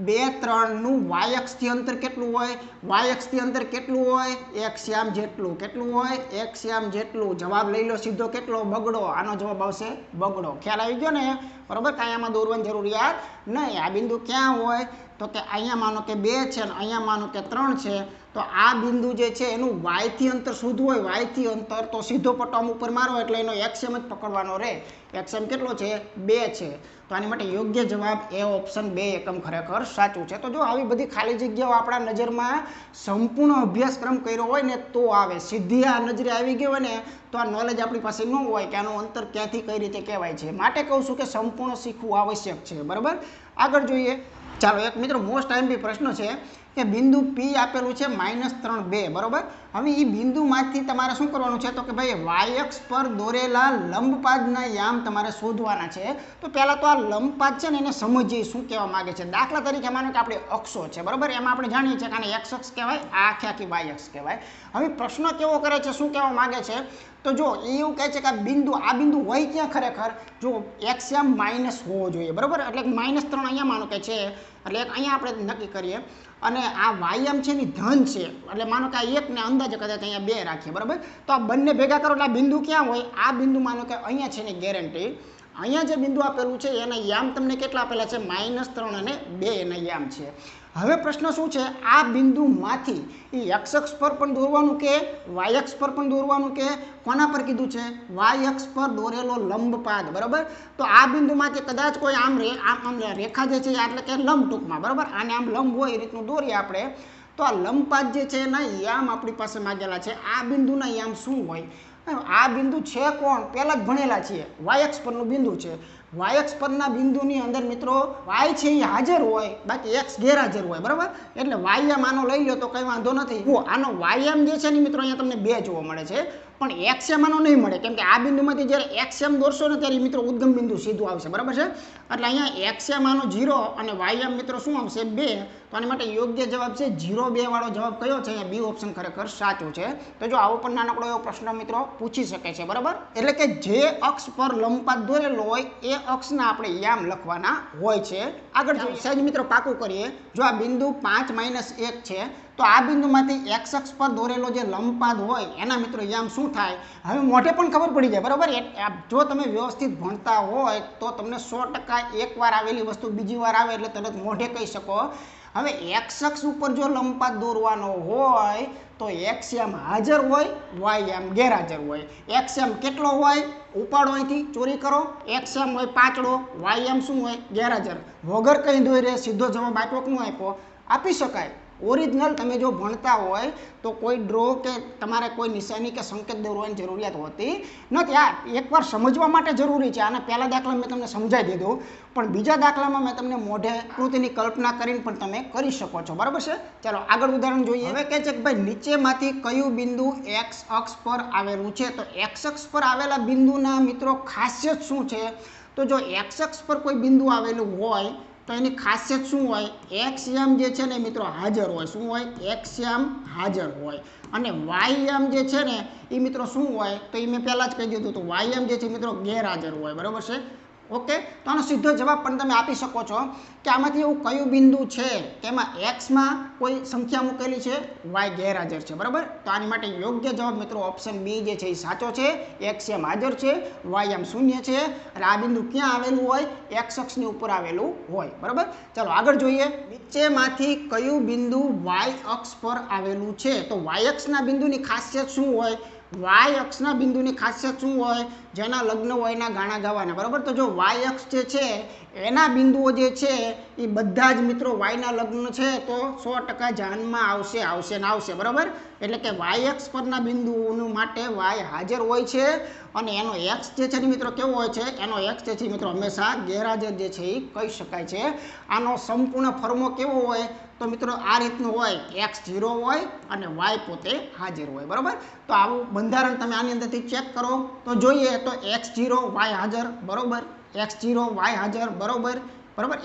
2, 3 નું વાય અક્ષથી અંતર કેટલું હોય? વાય અક્ષથી અંતર કેટલું હોય? એક્સ યામ જેટલું. કેટલું હોય? એક્સ યામ જેટલું. જવાબ લઈ લો સીધો, કેટલો? બગડો. આનો જવાબ આવશે બગડો. ખ્યાલ આવી ગયો ને? બરોબર. કાંઈ આમાં દોરવાની જરૂરિયાત નહીં. આ બિંદુ ક્યાં હોય? તો કે અહીંયા માનો કે 2 છે અને અહીંયા માનો કે 3 છે. તો આ બિંદુ જે છે એનું વાયથી અંતર શોધવું હોય, વાયથી અંતર, તો સીધો પટ્ટો આમ ઉપર મારો એટલે એનો એક્સએમ જ પકડવાનો રહે. એક્સએમ કેટલો છે? 2 છે. તો આની માટે યોગ્ય જવાબ એ ઓપ્શન 2 એકમ ખરેખર સાચું છે. તો જો આવી બધી ખાલી જગ્યાઓ આપણા નજરમાં સંપૂર્ણ અભ્યાસક્રમ કર્યો હોય ને તો આવે. સીધી આ નજરે આવી ગઈ હોય ને તો આ નોલેજ આપણી પાસે ન હોય કે આનું અંતર ક્યાંથી કઈ રીતે કહેવાય છે. માટે કહું છું કે સંપૂર્ણ શીખવું આવશ્યક છે, બરાબર. આગળ જોઈએ. ચાલો એક મિત્રો મોસ્ટ ટાઈમ પ્રશ્ન છે કે બિંદુ પી આપેલું છે -3, 2, બરોબર. હવે એ બિંદુમાંથી તમારે શું કરવાનું છે? તો કે ભાઈ વાય અક્ષ પર દોરેલા લંબપાદના યામ તમારે શોધવાના છે. તો પહેલાં તો આ લંબપાદ છે ને એને સમજીએ શું કહેવા માગે છે. દાખલા તરીકે માનો કે આપણે અક્ષો છે, બરાબર. એમાં આપણે જાણીએ છીએ કે આને એક્સ અક્ષ કહેવાય, આ આખી વાય અક્ષ કહેવાય. હવે પ્રશ્ન કેવો કરે છે, શું કહેવા માગે છે? તો જો એવું કહે છે કે આ બિંદુ હોય ક્યાં ખરેખર? જો એક્સ યામ માઇનસ હોવો જોઈએ, બરાબર. એટલે -3 અહીંયા માનો કે છે, એટલે અહીંયા આપણે નક્કી કરીએ. અને આ વાયમ છે ને ધન છે, એટલે માનો કે આ 1 ને અંદાજે કદાચ અહીંયા 2 રાખીએ, બરાબર. તો આ બંને ભેગા કરો એટલે આ બિંદુ ક્યાં હોય? આ બિંદુ માનો કે અહીંયા છે ને ગેરંટી. અહીંયા જે બિંદુ આપેલું છે એના યામ તમને કેટલા આપેલા છે? -3 અને 2 એના યામ છે. હવે પ્રશ્ન શું છે? આ બિંદુમાંથી એ એક્સ અક્ષ પર પણ દોરવાનું કે વાય અક્ષ પર પણ દોરવાનું કે કોના પર કીધું છે? વાય અક્ષ પર દોરેલો લંબપાદ, બરાબર. તો આ બિંદુમાંથી કદાચ કોઈ આમ રેખા જે છે એટલે કે લંબ ટૂંકમાં, બરાબર. આને આમ લંબ હોય એ રીતનું દોરીએ આપણે. તો આ લંબપાત જે છે એના યામ આપણી પાસે માગેલા છે. આ બિંદુના યામ શું હોય? આ બિંદુ છે કોણ? પહેલા જ ભણેલા છીએ, વાય અક્ષ પરનું બિંદુ છે. વાય અક્ષ પરના બિંદુની અંદર મિત્રો વાય છે એ હાજર હોય, બાકી એક્સ ગેરહાજર હોય, બરાબર. એટલે વાયયામ આનો લઈ લો તો કંઈ વાંધો નથી. આનો વાયયામ જે છે ને મિત્રો અહીંયા તમને 2 જોવા મળે છે, પણ એક્સએમ આનો નહીં મળે, કેમ કે આ બિંદુમાંથી જ્યારે એક્સએમ દોરશો ને ત્યારે મિત્રો ઉદ્ગમ બિંદુ સીધું આવશે, બરાબર છે. એટલે અહીંયા એક્સએમ આનો 0 અને વાયયામ મિત્રો શું આવશે? 2. તો આની માટે યોગ્ય જવાબ છે 0, 2 વાળો જવાબ કયો છે? અહીંયા બી ઓપ્શન ખરેખર સાચું છે. તો જો આવો પણ નાનકડો એવો પ્રશ્ન મિત્રો પૂછી શકે છે, બરાબર. એટલે કે જે અક્ષ પર લંબપાત દોરેલો હોય એ અક્ષના આપણે યામ લખવાના હોય છે. આગળ જો સહેજ મિત્રો પાકું કરીએ, જો આ બિંદુ 5 - 1 છે, તો આ બિંદુમાંથી એક્સ અક્ષ પર દોરેલો જે લંબપાત હોય એના મિત્રો યામ શું થાય? હવે મોઢે પણ ખબર પડી જાય, બરાબર. જો તમે વ્યવસ્થિત ભણતા હોય તો તમને 100% એકવાર આવેલી વસ્તુ બીજી વાર આવે એટલે તરત મોઢે કહી શકો. હવે એક્સ અક્ષ ઉપર જો લંબપાત દોરવાનો હોય તો એક્સ યામ હાજર હોય, વાય યામ ગેરહાજર હોય. એક્સ યામ કેટલો હોય? ઉપાડો અહીંથી, ચોરી કરો. એક્સ યામ હોય પાંચડો, વાય યામ શું હોય? ગેરહાજર. વગર કંઈ દોરે સીધો જવાબ આપ્યો કે ન આપ્યો? આપી શકાય. ઓરિજિનલ તમે જો ભણતા હોય તો કોઈ ડ્રો કે તમારે કોઈ નિશાની કે સંકેત દોરવાની જરૂરિયાત હોતી નથી. આ એકવાર સમજવા માટે જરૂરી છે. આના પહેલા દાખલા મેં તમને સમજાવી દીધું, પણ બીજા દાખલામાં મેં તમને મોઢે આકૃતિની કલ્પના કરીને પણ તમે કરી શકો છો, બરાબર છે. ચાલો આગળ ઉદાહરણ જોઈએ. હવે કહે છે કે ભાઈ નીચેમાંથી કયું બિંદુ એક્સ અક્ષ પર આવેલું છે? તો એક્સ અક્ષ પર આવેલા બિંદુના મિત્રો ખાસિયત શું છે? તો જો એક્સ અક્ષ પર કોઈ બિંદુ આવેલું હોય તો એની ખાસિયત શું હોય? એક્સ યામ જે છે ને મિત્રો હાજર હોય. શું હોય? એક્સ યામ હાજર હોય. અને વાય યામ જે છે ને એ મિત્રો શું હોય? તો એ મેં પહેલાં જ કહી દીધું, તો વાય યામ જે છે મિત્રો ગેરહાજર હોય, બરાબર છે. ઓકે, તો આનો સીધો જવાબ પણ તમે આપી શકો છો કે આમાંથી એવું કયું બિંદુ છે તેમાં એક્સમાં કોઈ સંખ્યા મૂકેલી છે, વાય ગેરહાજર છે, બરાબર. તો આની માટે યોગ્ય જવાબ મિત્રો ઓપ્શન બી જે છે એ સાચો છે. એક્સ યામ હાજર છે, વાય યામ 0 છે, અને આ બિંદુ ક્યાં આવેલું હોય? એક્સ અક્ષની ઉપર આવેલું હોય, બરાબર. ચાલો આગળ જોઈએ. નીચેમાંથી કયું બિંદુ વાય અક્ષ પર આવેલું છે? તો વાય અક્ષના બિંદુની ખાસિયત શું હોય? વાય અક્ષના બિંદુની ખાસિયત શું હોય? જેના લગ્ન હોય એના ગાણા ગાવાના, બરાબર. તો જો વાય અક્ષ જે છે એના બિંદુઓ જે છે એ બધા જ મિત્રો વાયના લગ્ન છે તો 100% જાનમાં આવશે ને આવશે, બરાબર. એટલે કે વાય અક્ષ પરના બિંદુઓનું માટે વાય હાજર હોય છે અને એનો એક્સ જે છે ને મિત્રો કેવો હોય છે? એનો એક્સ જે છે મિત્રો હંમેશા ગેરહાજર જે છે એ કહી શકાય છે. આનો સંપૂર્ણ ફર્મો કેવો હોય? તો મિત્રો આ રીતનું હોય, એક્સ 0 હોય અને વાય પોતે હાજર હોય, બરાબર. તો આવું બંધારણ તમે આની અંદરથી ચેક કરો તો જોઈએ તો એક્સ 0 વાય હાજર, બરાબર. એક્સ 0 વાય હાજર, બરાબર.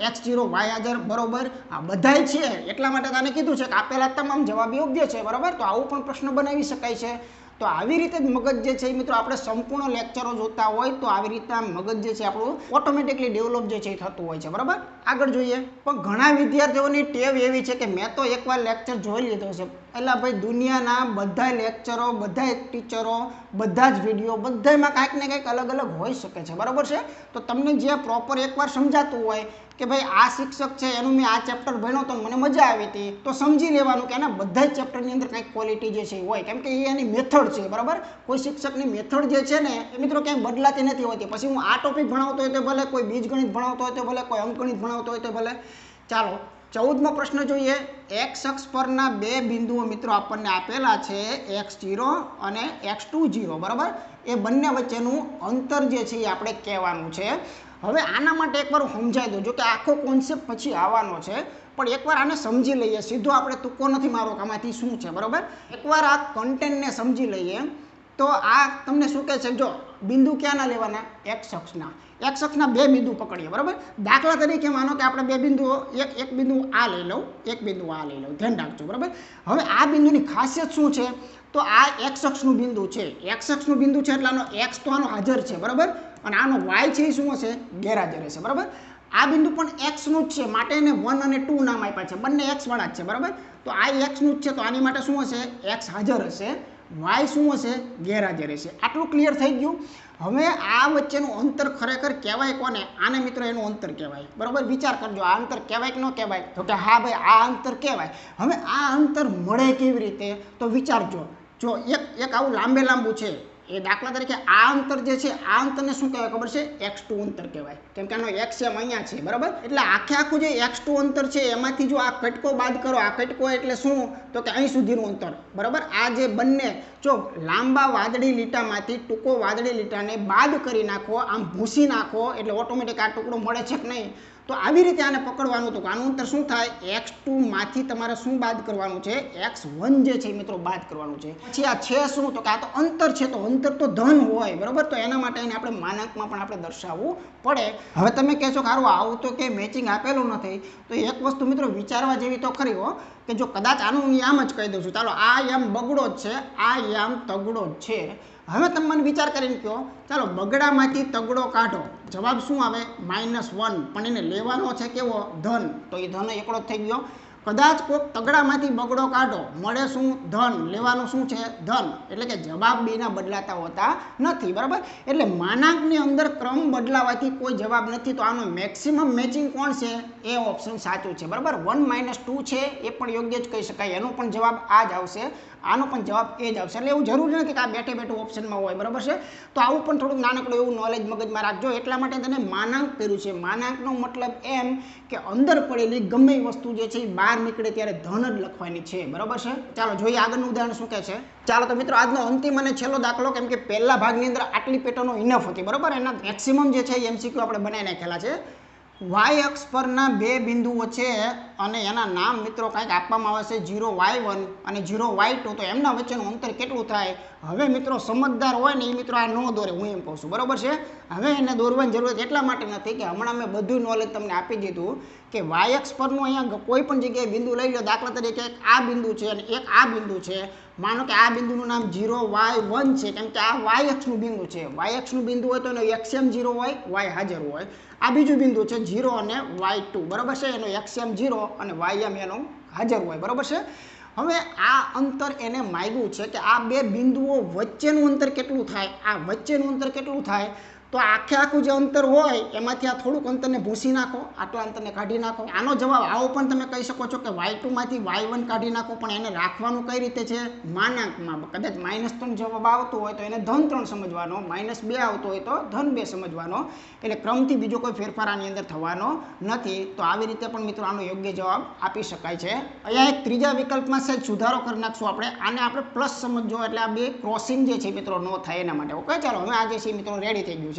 એક્સ 0 વાય હાજર, બરાબર. આ બધાય છે એટલા માટે તને કીધું છે કે આપેલા તમામ જવાબ યોગ્ય છે, બરાબર. તો આવું પણ પ્રશ્ન બનાવી શકાય છે. તો આવી રીતે જ મગજ જે છે મિત્રો આપણે સંપૂર્ણ લેક્ચરો જોતા હોય તો આવી રીતના મગજ જે છે આપણું ઓટોમેટિકલી ડેવલપ જે છે એ થતું હોય છે, બરાબર. આગળ જોઈએ. પણ ઘણા વિદ્યાર્થીઓની ટેવ એવી છે કે મેં તો એકવાર લેક્ચર જોઈ લીધો છે, એટલે ભાઈ દુનિયાના બધા લેક્ચરો, બધા ટીચરો, બધા જ વિડીયો, બધામાં કાંઈક ને કંઈક અલગ અલગ હોઈ શકે છે, બરાબર છે. તો તમને જે પ્રોપર એકવાર સમજાતું હોય કે ભાઈ આ શિક્ષક છે એનું મેં આ ચેપ્ટર ભણ્યો તો મને મજા આવી હતી, તો સમજી લેવાનું કે એના બધા જ ચેપ્ટરની અંદર કંઈક ક્વોલિટી જે છે એ હોય, કેમ કે એ એની મેથડ છે, બરાબર. કોઈ શિક્ષકની મેથડ જે છે ને એ મિત્રો ક્યાંય બદલાતી નથી હોતી. પછી હું આ ટોપિક ભણાવતો હોય તો ભલે, કોઈ બીજગણિત ભણાવતો હોય તો ભલે, કોઈ અંકગણિત ભણાવતો હોય તો ભલે. ચાલો 14મો પ્રશ્ન જોઈએ. એક્સ અક્ષ પરના બે બિંદુઓ મિત્રો આપણને આપેલા છે, x0 અને x20, બરાબર. એ બંને વચ્ચેનું અંતર જે છે એ આપણે કહેવાનું છે. હવે આના માટે એકવાર સમજાવી દઉં, જો કે આખો કોન્સેપ્ટ પછી આવવાનો છે, પણ એકવાર આને સમજી લઈએ. સીધો આપણે તુક્કો નથી મારો કે આમાંથી શું છે, બરાબર. એકવાર આ કન્ટેન્ટને સમજી લઈએ તો આ તમને શું કહે છે? જો બિંદુ ક્યાંના લેવાના? એક્સ અક્ષના. એક્સ અક્ષના બે બિંદુ પકડીએ, બરાબર. દાખલા તરીકે માનો કે આપણે બે બિંદુઓ, એક બિંદુ આ લઈ લઉં, એક બિંદુ આ લઈ લઉં, ધ્યાન રાખજો, બરાબર. હવે આ બિંદુની ખાસિયત શું છે? તો આ એક્સ અક્ષનું બિંદુ છે. એક્સ અક્ષનું બિંદુ છે એટલે આનો એક્સ તો આનો હાજર છે, બરાબર. અને આનો વાય છે એ શું હશે? ગેરહાજર હશે, બરાબર. આ બિંદુ પણ એક્સનું જ છે, માટે એને 1 અને 2 નામ આપ્યા છે. બંને એક્સ વાળા જ છે, બરાબર. તો આ એક્સનું જ છે તો આની માટે શું હશે? એક્સ હાજર હશે, વાય શું હશે? ગેરહાજર હશે. આટલું ક્લિયર થઈ ગયું. હવે આ વચ્ચેનું અંતર ખરેખર કહેવાય કોને? આને મિત્રો એનું અંતર કહેવાય, બરાબર. વિચાર કરજો, આ અંતર કહેવાય કે ન કહેવાય? તો કે હા ભાઈ આ અંતર કહેવાય. હવે આ અંતર મળે કેવી રીતે? તો વિચારજો. જો એક આવું લાંબુ છે, એ દાખલા તરીકે આ અંતર જે છે આ અંતરને શું કહેવાય ખબર છે x2 અંતર કહેવાય, કેમ કે આનો x એમ અહીંયા છે બરાબર. એટલે આખું જે x2 અંતર છે એમાંથી જો આ કટકો બાદ કરો, આ કટકો એટલે શું તો કે અહીં સુધીનું અંતર બરાબર. આ જે બંને જો લાંબા વાદળી લીટામાંથી ટૂંકો વાદળી લીટાને બાદ કરી નાખો, આમ ભૂસી નાખો એટલે ઓટોમેટિક આ ટુકડો મળે છે કે નહીં. તો આવી રીતે આને પકડવાનું હતું. આનું અંતર શું થાય x2 માંથી તમારે શું બાદ કરવાનું છે x1 જે છે મિત્રો બાદ કરવાનું છે. પછી આ છે શું તો કે આ તો અંતર છે, તો અંતર તો ધન હોય બરાબર. તો એના માટે એને આપણે માનાંકમાં પણ આપણે દર્શાવવું પડે. હવે તમે કહેશો કે હારું આવું તો કે મેચિંગ આપેલું નથી, તો એક વસ્તુ મિત્રો વિચારવા જેવી તો ખરી હો કે જો કદાચ આનું હું યામ જ કહી દઉં છું, ચાલો આ યામ બગડો જ છે, આ યામ તગડો જ છે. હવે તમે મને વિચાર કરીને કહો ચાલો બગડામાંથી તગડો કાઢો, જવાબ શું આવે -1, પણ એને લેવાનો છે કેવો ધન, તો એ ધન એકડો થઈ ગયો. કદાચ કોઈક તગડામાંથી બગડો કાઢો મળે શું ધન, લેવાનું શું છે ધન, એટલે કે જવાબ બેના બદલાતા હોતા નથી બરાબર. એટલે માનાંકની અંદર ક્રમ બદલાવાથી કોઈ જવાબ નથી, તો આનો મેક્સિમમ મેચિંગ કોણ છે એ ઓપ્શન સાચું છે બરાબર. 1 - 2 છે એ પણ યોગ્ય જ કહી શકાય, એનો પણ જવાબ આ જ આવશે, આનો પણ જવાબ એ જ આવશે. એટલે એવું જરૂરી નથી કે આ બેઠું ઓપ્શનમાં હોય બરાબર છે. તો આવું પણ થોડુંક નાનકડું એવું નોલેજ મગજમાં રાખજો, એટલા માટે તેને માનાંક કર્યું છે. માનાંકનો મતલબ એમ કે અંદર પડેલી ગમે વસ્તુ જે છે એ બહાર નીકળે ત્યારે ધન જ લખવાની છે બરાબર છે. ચાલો જોઈએ આગળનું ઉદાહરણ શું કહે છે. ચાલો તો મિત્રો આજનો અંતિમ અને છેલ્લો દાખલો, કેમ કે પહેલા ભાગની અંદર આટલી પેટર્નો ઇનફ હતી બરાબર. એના મેક્સિમમ જે છે એ MCQ આપણે બનાવી નાખેલા છે. y અક્ષ પરના બે બિંદુઓ છે અને એના નામ મિત્રો કંઈક આપવામાં આવે છે 0y1 અને 0y2, તો એમના વચ્ચેનું અંતર કેટલું થાય. હવે મિત્રો સમજદાર હોય ને એ મિત્રો આ ન દોરે, હું એમ કહું છું બરાબર છે. હવે એને દોરવાની જરૂરત એટલા માટે નથી કે હમણાં મેં બધું નોલેજ તમને આપી દીધું કે y અક્ષ પરનું અહીંયા કોઈ પણ જગ્યાએ બિંદુ લઈ લો, દાખલા તરીકે એક આ બિંદુ છે અને એક આ બિંદુ છે. માનો કે આ બિંદુનું નામ 0y1 છે, કેમ કે આ y અક્ષનું બિંદુ છે. y અક્ષનું બિંદુ હોય તો એનો xm 0 હોય, y હાજર હોય. આ બીજું બિંદુ છે 0 અને y2 બરાબર છે, એનો xm 0 અને ym એનો હાજર હોય બરાબર છે. હવે આ અંતર એને માંગ્યું છે કે આ બે બિંદુઓ વચ્ચેનું અંતર કેટલું થાય, આ વચ્ચેનું અંતર કેટલું થાય. તો આખું જે અંતર હોય એમાંથી આ થોડુંક અંતરને ભૂસી નાખો, આટલા અંતરને કાઢી નાખો. આનો જવાબ આવો પણ તમે કહી શકો છો કે y2 માંથી y1 કાઢી નાખો, પણ એને રાખવાનું કઈ રીતે છે માનાંકમાં. કદાચ -3 જવાબ આવતો હોય તો એને ધન 3 સમજવાનો, -2 આવતો હોય તો ધન 2 સમજવાનો. એટલે ક્રમથી બીજો કોઈ ફેરફાર આની અંદર થવાનો નથી. તો આવી રીતે પણ મિત્રો આનો યોગ્ય જવાબ આપી શકાય છે. અહીંયા એક ત્રીજા વિકલ્પમાં સહેજ સુધારો કરી નાખશું આપણે, આને આપણે પ્લસ સમજજો, એટલે આ બે ક્રોસિંગ જે છે મિત્રો ન થાય એના માટે. ઓકે ચાલો હવે આ જે છે મિત્રો રેડી થઈ ગયું છે.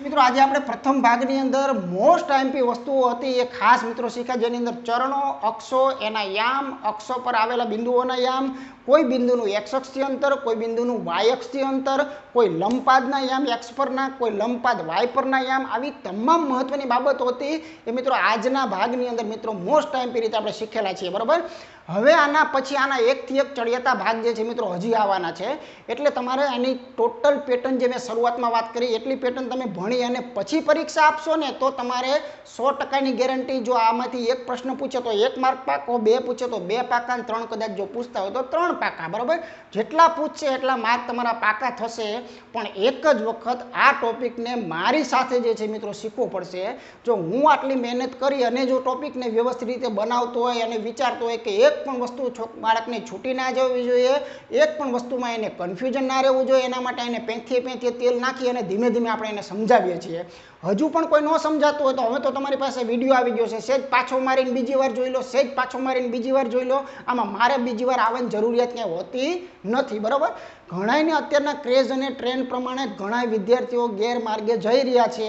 મિત્રો આજે આપણે પ્રથમ ભાગની અંદર મોસ્ટ આઈએમપી વસ્તુઓ હતી એ ખાસ મિત્રો શીખ્યા, જેની અંદર ચરણો, અક્ષો, એના યામ, અક્ષો પર આવેલા બિંદુઓના યામ, કોઈ બિંદુનું x અક્ષથી અંતર, કોઈ બિંદુનું y અક્ષથી અંતર, કોઈ લંબપાદના યામ x પરના, કોઈ લંબપાદ y પરના યામ, આવી તમામ મહત્વની બાબતો હતી એ મિત્રો આજના ભાગની અંદર મિત્રો મોસ્ટ આઈએમપી રીતે આપણે શીખેલા છીએ બરાબર. હવે આના પછી આના એકથી એક ચડિયાતા ભાગ જે છે મિત્રો હજી આવવાના છે, એટલે તમારે આની ટોટલ પેટર્ન જે મેં શરૂઆતમાં વાત કરી એટલી પેટર્ન તમે ભણી અને પછી પરીક્ષા આપશો ને તો તમારે 100%ની ગેરંટી. જો આમાંથી એક પ્રશ્ન પૂછે તો 1 માર્ક પાકો, 2 પૂછે તો 2 પાકા, 3 કદાચ જો પૂછતા હોય તો 3 પાકા બરાબર. જેટલા પૂછશે એટલા માર્ક તમારા પાકા થશે. પણ એક જ વખત આ ટોપિકને મારી સાથે જે છે મિત્રો શીખવો પડશે. જો હું આટલી મહેનત કરી અને જો ટોપિકને વ્યવસ્થિત રીતે બનાવતો હોય અને વિચારતો હોય કે એક પણ વસ્તુ બાળકને છૂટી ના જવી જોઈએ, એક પણ વસ્તુમાં એને કન્ફ્યુઝન ના રહેવું જોઈએ, એના માટે એને પેંથીએ તેલ નાખી અને ધીમે ધીમે આપણે એને સમજાવીએ છીએ. હજુ પણ કોઈ ન સમજાતું હોય તો હવે તો તમારી પાસે વિડીયો આવી ગયો છે, સહેજ પાછો મારીને બીજી વાર જોઈ લો, સહેજ પાછો મારીને બીજી વાર જોઈ લો. આમાં મારે બીજી વાર આવવાની જરૂરિયાત ક્યાંય હોતી નથી બરાબર. ઘણાને અત્યારના ક્રેઝ અને ટ્રેન્ડ પ્રમાણે ઘણા વિદ્યાર્થીઓ ગેરમાર્ગે જઈ રહ્યા છે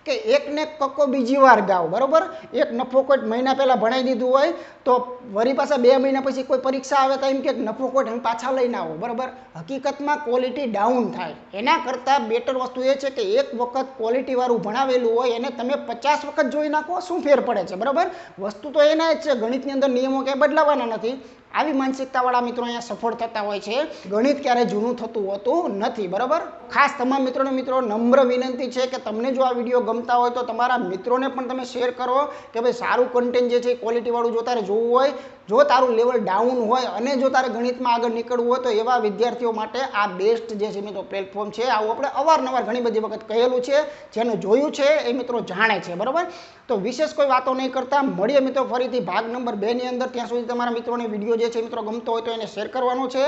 કે એકને કક્કો બીજી વાર ગાવ બરાબર. એક નફોકોટ મહિના પહેલાં ભણાવી દીધું હોય તો વળી પાછા 2 મહિના પછી કોઈ પરીક્ષા આવે તો એમ કે નફોકોટ એમ પાછા લઈને આવો બરાબર. હકીકતમાં ક્વોલિટી ડાઉન થાય. એના કરતાં બેટર વસ્તુ એ છે કે એક વખત ક્વોલિટીવાળું ભણાવેલું હોય એને તમે 50 વખત જોઈ નાખો, શું ફેર પડે છે બરાબર. વસ્તુ તો એના જ છે, ગણિતની અંદર નિયમો ક્યાંય બદલાવાના નથી. આવી માનસિકતાવાળા મિત્રો અહીંયા સફળ થતા હોય છે. ગણિત ક્યારે જૂનું થતું હોતું નથી બરાબર. ખાસ તમામ મિત્રો નમ્ર વિનંતી છે કે તમને જો આ વિડીયો ગમતા હોય તો તમારા મિત્રોને પણ તમે શેર કરો કે ભાઈ સારું કન્ટેન્ટ જે છે એ ક્વોલિટીવાળું જો તારે જોવું હોય, જો તારું લેવલ ડાઉન હોય અને જો તારે ગણિતમાં આગળ નીકળવું હોય તો એવા વિદ્યાર્થીઓ માટે આ બેસ્ટ જે છે મિત્રો પ્લેટફોર્મ છે. આવું આપણે અવારનવાર ઘણી બધી વખત કહેલું છે, જેનું જોયું છે એ મિત્રો જાણે છે, બરાબર. તો વિશેષ કોઈ વાતો નહીં કરતા મળીએ મિત્રો ફરીથી ભાગ નંબર 2 ની અંદર. ત્યાં સુધી તમારા મિત્રોને વિડીયો જે છે મિત્રો ગમતો હોય તો એને શેર કરવાનો છે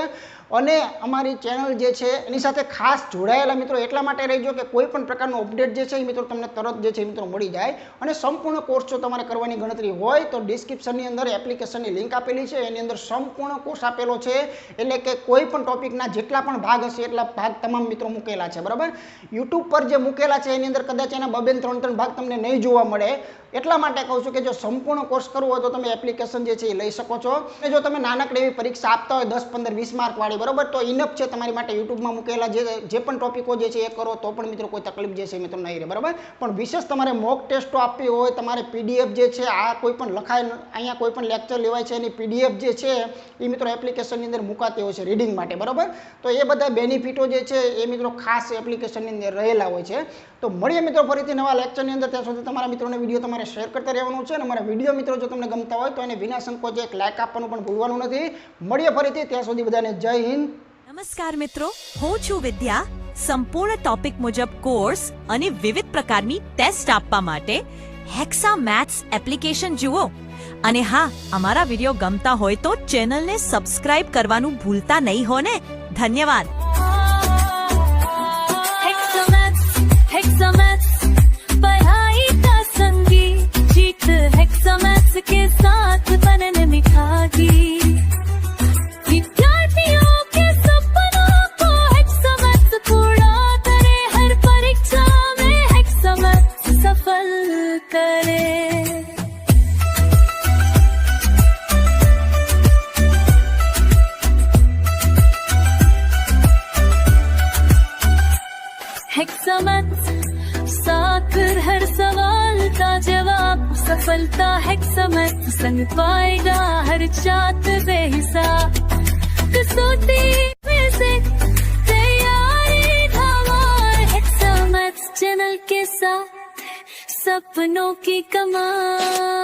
અને અમારી ચેનલ જે છે એની સાથે ખાસ જોડાયેલા મિત્રો એટલા માટે રહેજો કે કોઈ પણ પ્રકારનું અપડેટ જે છે એ મિત્રો તમને તરત જે છે મિત્રો મળી જાય. અને સંપૂર્ણ કોર્સ જો તમારે કરવાની ગણતરી હોય તો ડિસ્ક્રિપ્શનની અંદર એપ્લિકેશનની લિંક આપેલી છે, એની અંદર સંપૂર્ણ કોર્સ આપેલો છે. એટલે કે કોઈ પણ ટોપિકના જેટલા પણ ભાગ હશે એટલા ભાગ તમામ મિત્રો મૂકેલા છે, બરાબર. યુટ્યુબ પર જે મૂકેલા છે એની અંદર કદાચ એના 2-3 ભાગ તમને નહીં જોવા મળે. એટલા માટે કહું છું કે જો સંપૂર્ણ કોર્સ કરવો હોય તો તમે એપ્લિકેશન જે છે એ લઈ શકો છો. અને જો તમે નાનકડી એવી પરીક્ષા આપતા હોય 10, 15, 20 માર્ક વાળી, બરાબર, તો ઇનફ છે તમારી માટે યુટ્યુબમાં મૂકેલા જે પણ ટોપિકો જે છે એ કરો તો પણ મિત્રો કોઈ તકલીફ જે છે મિત્રો નહીં રહે, બરાબર. પણ વિશેષ તમારે મોક ટેસ્ટો આપવી હોય, તમારે પીડીએફ જે છે આ કોઈ પણ લખાય અહીંયા કોઈ પણ લેક્ચર લેવાય છે એની પીડીએફ જે છે એ મિત્રો એપ્લિકેશનની અંદર મુકાતી હોય છે રીડિંગ માટે, બરાબર. તો એ બધા બેનિફિટો જે છે એ મિત્રો ખાસ એપ્લિકેશનની અંદર રહેલા હોય છે. તો મળીએ મિત્રો ફરીથી નવા લેક્ચરની અંદર. ત્યાં સુધી તમારા મિત્રોને વિડીયો તમારે શેર કરતા રહેવાનું છે અને અમારા વિડીયો મિત્રો જો તમને ગમતા હોય તો એને વિના સંકોચે એક લાઇક આપવાનું પણ ભૂલવાનું નથી. મળીએ ફરીથી, ત્યાં સુધી બધાને જય હિન્દ. નમસ્કાર મિત્રો, હું છું વિદ્યા. સંપૂર્ણ ટોપિક મુજબ કોર્સ અને વિવિધ પ્રકારની ટેસ્ટ આપવા માટે હેક્સા મેથ્સ એપ્લિકેશન જુઓ. અને હા, અમારા વિડીયો ગમતા હોય તો ચેનલને સબસ્ક્રાઇબ કરવાનું ભૂલતા નહીં હો ને. ધન્યવાદ. पढ़ाई का संगी जीत हेक्सामैथ्स के साथ बनने में खागी. विद्यार्थियों के सपनों को हेक्सामैथ्स पूरा करे, हर परीक्षा में हेक्सामैथ्स सफल करे. हेक्सामैथ्स साकर हर सवाल का जवाब, सफलता हेक्सामैथ्स संग पाएगा हर छात्र बेहिसाब. कसौटी में से तैयारी धमाल, हेक्सामैथ्स चैनल के साथ सपनों की कमाल.